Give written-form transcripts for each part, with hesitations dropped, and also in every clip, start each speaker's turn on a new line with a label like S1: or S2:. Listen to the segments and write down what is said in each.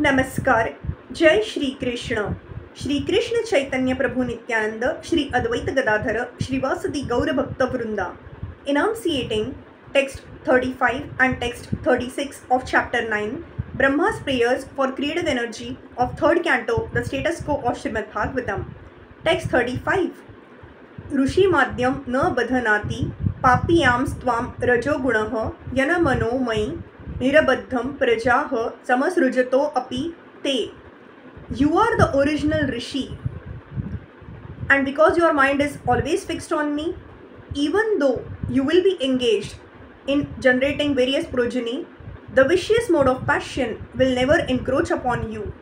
S1: नमस्कार। जय श्री कृष्ण चैतन्य प्रभु नित्यानंद, श्री अद्वैत गदाधर, श्रीवासदि गौर भक्त वृंदा. Enunciating text 35 and text 36 of chapter 9, Brahma's prayers for creative energy of third canto, the status quo of Srimad Bhagavatam. Text 35. ऋषि माध्यम न बधनाति पापियां त्वां रजोगुणः यनमनोमयि निरबद्धं प्रजाः समसृजतो अपि ते. You are the original Rishi, and because your mind is always fixed on me, even though you will be engaged in generating various progeny, the vicious mode of passion will never encroach upon you.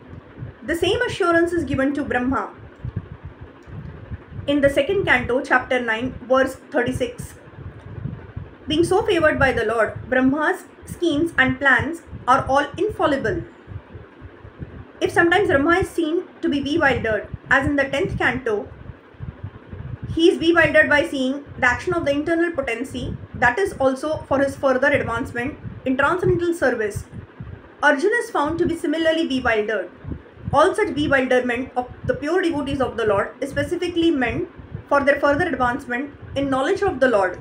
S1: The same assurance is given to Brahma in the second canto, chapter 9, verse 36. Being so favored by the Lord, Brahma's schemes and plans are all infallible. If sometimes Brahma is seen to be bewildered, as in the 10th canto, he is bewildered by seeing the action of the internal potency, that is also for his further advancement in transcendental service. Arjuna is found to be similarly bewildered. All such bewilderment of the pure devotees of the Lord is specifically meant for their further advancement in knowledge of the Lord.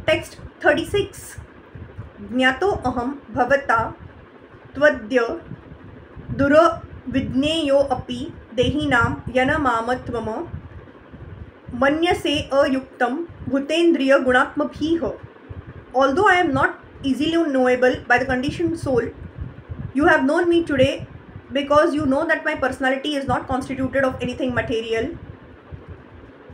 S1: Text 36. Jnato aham bhavata tvadya duravidneyo api dehinam yanamamatvam manyase ayuktam bhutendriya gunatmabhiha. Although I am not easily knowable by the conditioned soul, you have known me today because you know that my personality is not constituted of anything material,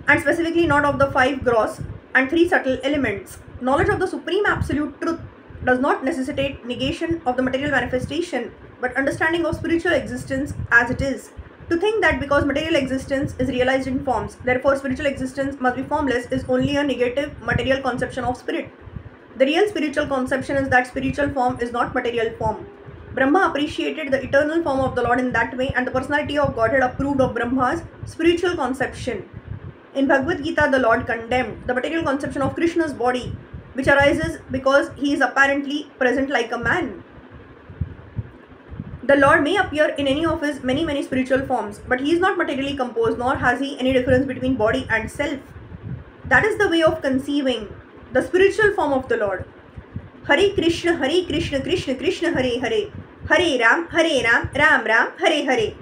S1: and specifically not of the 5 gross and 3 subtle elements. Knowledge of the supreme absolute truth does not necessitate negation of the material manifestation, but understanding of spiritual existence as it is. To think that because material existence is realized in forms, therefore spiritual existence must be formless, is only a negative material conception of spirit. The real spiritual conception is that spiritual form is not material form. Brahma appreciated the eternal form of the Lord in that way, and the personality of Godhead approved of Brahma's spiritual conception. In Bhagavad Gita, the Lord condemned the material conception of Krishna's body, which arises because he is apparently present like a man. The Lord may appear in any of his many spiritual forms, but he is not materially composed, nor has he any difference between body and self. That is the way of conceiving the spiritual form of the Lord. Hare Krishna, Krishna Krishna, Hare Hare, Hare Ram, Ram Ram, Hare Hare.